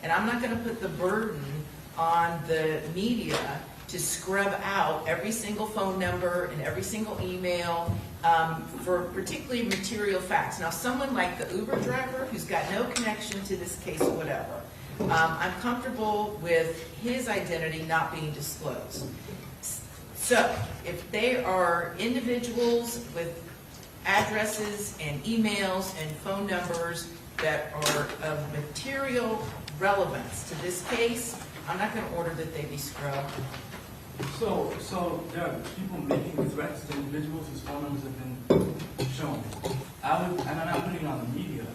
And I'm not going to put the burden on the media to scrub out every single phone number and every single email for particularly material facts. Now, someone like the Uber driver who's got no connection to this case or whatever, I'm comfortable with his identity not being disclosed. So, if they are individuals with addresses and emails and phone numbers that are of material relevance to this case, I'm not going to order that they be scrubbed. So there are people making threats to individuals whose phone numbers have been shown. And I'm not putting it on the media.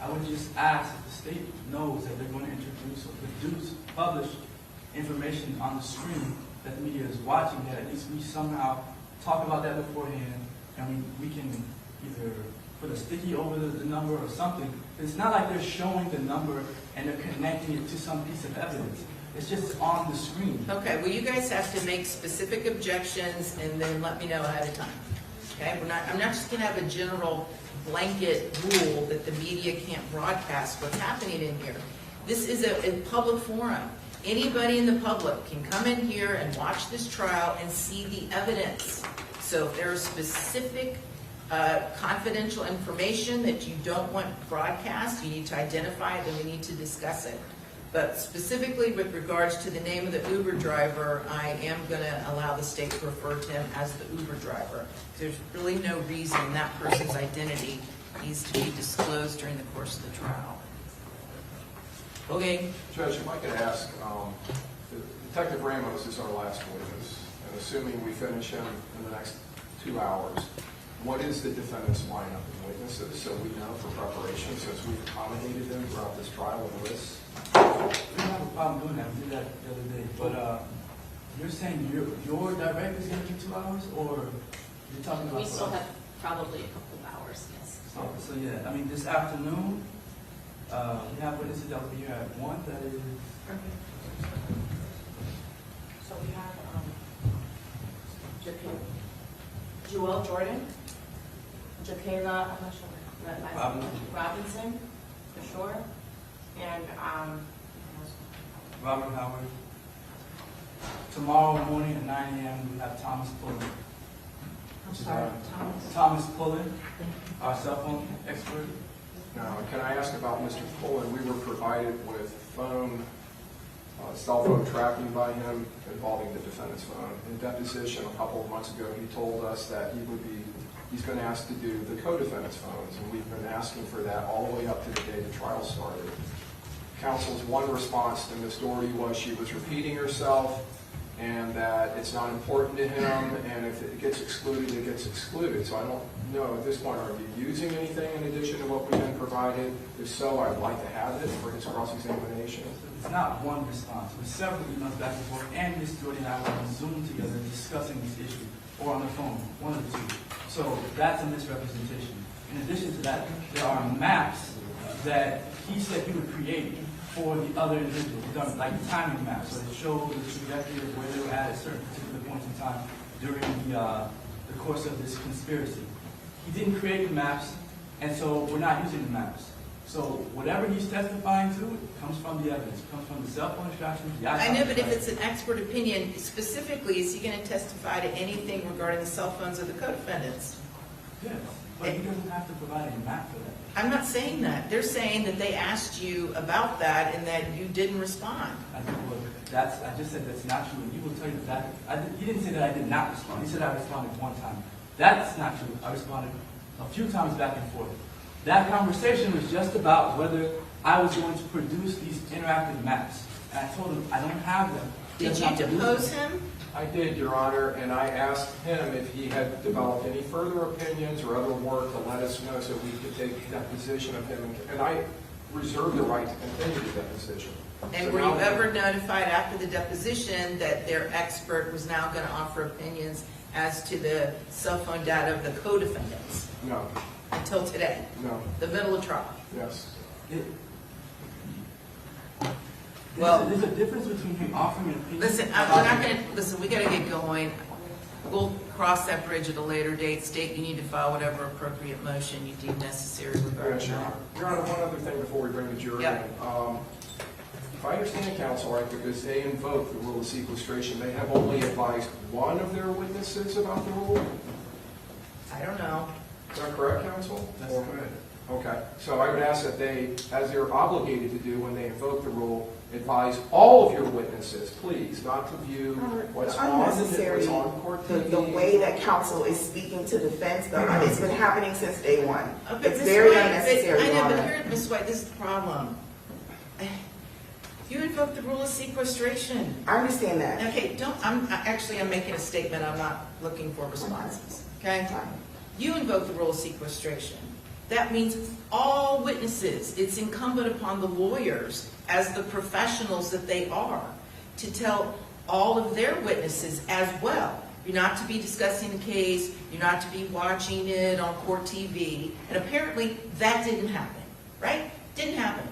I would just ask if the state knows that they're going to introduce or publish information on the screen that the media is watching, that at least we somehow talk about that beforehand, and we can either put a sticky over the number or something. It's not like they're showing the number and they're connecting it to some piece of evidence. It's just on the screen. Okay, well, you guys have to make specific objections and then let me know ahead of time. Okay, I'm not just going to have a general blanket rule that the media can't broadcast what's happening in here. This is a public forum. Anybody in the public can come in here and watch this trial and see the evidence. So if there is specific confidential information that you don't want broadcast, you need to identify it and we need to discuss it. But specifically with regards to the name of the Uber driver, I am going to allow the state to refer to him as the Uber driver. There's really no reason that person's identity needs to be disclosed during the course of the trial. Okay. Judge, if I could ask, Detective Ramos is our last witness, and assuming we finish him in the next 2 hours, what is the defendant's lineup of witnesses so we know for preparation, since we've accommodated them throughout this trial and lists? We don't have a problem doing that. We did that the other day. But you're saying your direct is going to be 2 hours, or you're talking about? We still have probably a couple of hours, yes. So yeah, I mean, this afternoon, we have witnesses that will be here at 1. That is. So we have Joel Jordan, Jakayla, I'm not sure, Robinson, for sure, and Robert Howard. Tomorrow morning at 9 a.m. we have Thomas Pullen. I'm sorry, Thomas Pullen, our cell phone expert. Now, can I ask about Mr. Pullen? We were provided with cell phone tracking by him involving the defendant's phone. In deposition a couple of months ago, he told us that he's been asked to do the co-defendant's phones, and we've been asking for that all the way up to the day the trial started. Counsel's one response to Ms. Doherty was she was repeating herself and that it's not important to him, and if it gets excluded, it gets excluded. So I don't know at this point, are you using anything in addition to what we've been provided? If so, I'd like to have it for his cross-examination. It's not one response. It was several emails back and forth, and Ms. Doherty and I were on Zoom together discussing this issue, or on the phone, one of the two. So that's a misrepresentation. In addition to that, there are maps that he said he would create for the other individuals, like timing maps, so they show the trajectory of where they were at certain particular points in time during the course of this conspiracy. He didn't create the maps, and so we're not using the maps. So whatever he's testifying to comes from the evidence. It comes from the cell phone extractions. I know, but if it's an expert opinion, specifically, is he going to testify to anything regarding the cell phones of the co-defendants? Yes, but he doesn't have to provide a map for that. I'm not saying that. They're saying that they asked you about that and that you didn't respond. I just said that's not true, and he will tell you that. He didn't say that I did not respond. He said I responded one time. That's not true. I responded a few times back and forth. That conversation was just about whether I was going to produce these interactive maps. And I told him I don't have them. Did you depose him? I did, Your Honor, and I asked him if he had developed any further opinions or other work to let us know so we could take deposition of him. And I reserved the right to continue the deposition. And So were you now- ever notified after the deposition that their expert was now going to offer opinions as to the cell phone data of the co-defendants? No, Until today, no, the middle of trial. yes. Well- There's a difference between him offering an opinion. Listen, we're not going to, listen, we got to get going. We'll cross that bridge at a later date. State, you need to file whatever appropriate motion you deem necessary regarding Yes, Your that. Honor. Your Honor, one other thing before we bring the jury Yep. in. if I understand counsel right, because they invoked the rule of sequestration, they have only advised one of their witnesses about the rule? I don't know. Is that correct, counsel? That's Or- correct. Okay, so I would ask that they, as they're obligated to do when they invoke the rule, advise all of your witnesses, please, not to view what's Unnecessary, on court TV. the way that counsel is speaking to defense, though, it's been happening since day one. But It's Ms. very White, unnecessary, I Your know, but Honor. here, Ms. White, this is the problem. You invoked the rule of sequestration. I understand that. Okay, I'm making a statement, I'm not looking for responses, okay? You invoke the rule of sequestration. That means all witnesses, it's incumbent upon the lawyers, as the professionals that they are, to tell all of their witnesses as well. You're not to be discussing the case, you're not to be watching it on court TV, and apparently that didn't happen, right? Didn't happen.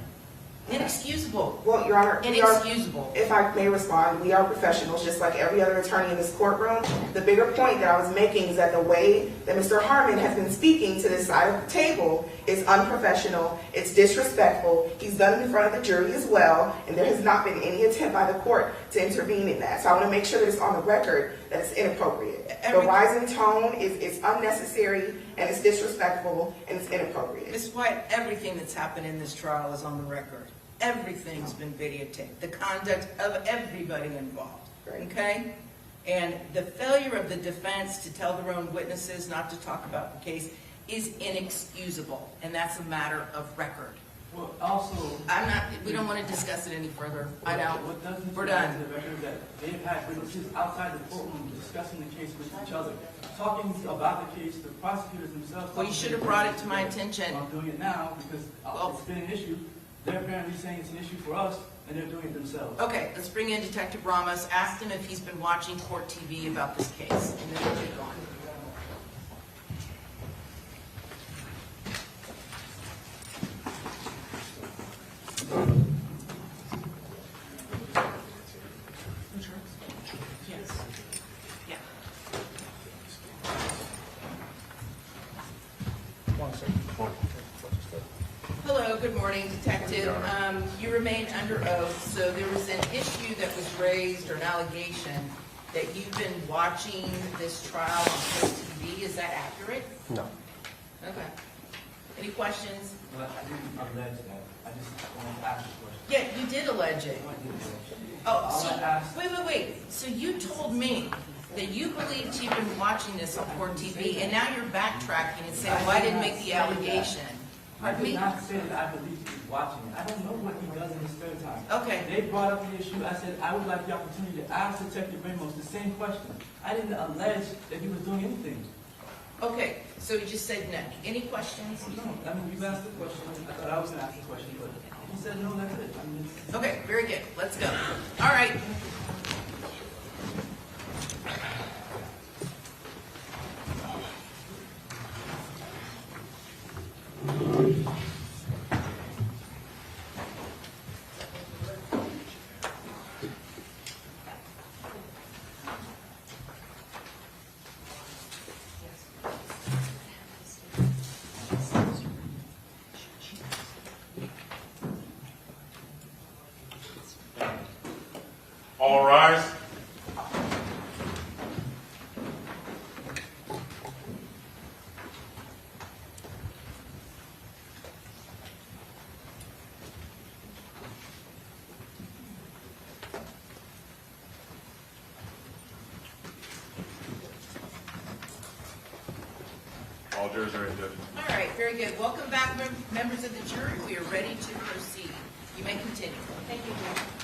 Inexcusable. Well, Your Honor, Inexcusable. if I may respond, we are professionals, just like every other attorney in this courtroom. The bigger point that I was making is that the way that Mr. Harmon has been speaking to this side of the table is unprofessional, it's disrespectful, he's done it in front of the jury as well, and there has not been any attempt by the court to intervene in that. So I want to make sure that it's on the record that it's inappropriate. The rising tone is unnecessary, and it's disrespectful, and it's inappropriate. Ms. White, everything that's happened in this trial is on the record. Everything's been videotaped. The conduct of everybody involved. Right. Okay? And the failure of the defense to tell their own witnesses not to talk about the case is inexcusable, and that's a matter of record. Well, also. We don't want to discuss it any further. I know. What doesn't We're add done. to the record is that they've had witnesses outside the courtroom discussing the case with each other, talking about the case, the prosecutors themselves. Well, you should have brought it to my attention. I'm doing it now because it's been an issue. They're apparently saying it's an issue for us, and they're doing it themselves. Okay, let's bring in Detective Ramos. Ask him if he's been watching court TV about this case, and then we'll get going. Yes. Yeah. Hello, good morning, Detective. You remain under oath, so there was an issue that was raised, or an allegation, that you've been watching this trial on court TV. Is that accurate? No. Okay. Any questions? But I didn't allege that. I just wanted to ask a question. Yeah, you did allege it. Oh, I wanna ask- so, wait. So you told me that you believed you've been watching this on court TV, and now you're backtracking and saying, well, I didn't make the allegation. I Pardon did me? not say that I believe he's watching it. I don't know what he does in his spare time. Okay. They brought up the issue. I said I would like the opportunity to ask Detective Ramos the same question. I didn't allege that he was doing anything. Okay, so you just said no. Any questions? No, I mean, you asked the question. I thought I was going to ask the question, but he said no, that's it. I mean, Okay, very good. Let's go. All right. All rise. All jurors are in judgment. All right, very good. Welcome back, members of the jury. We are ready to proceed. You may continue. Thank you, Judge.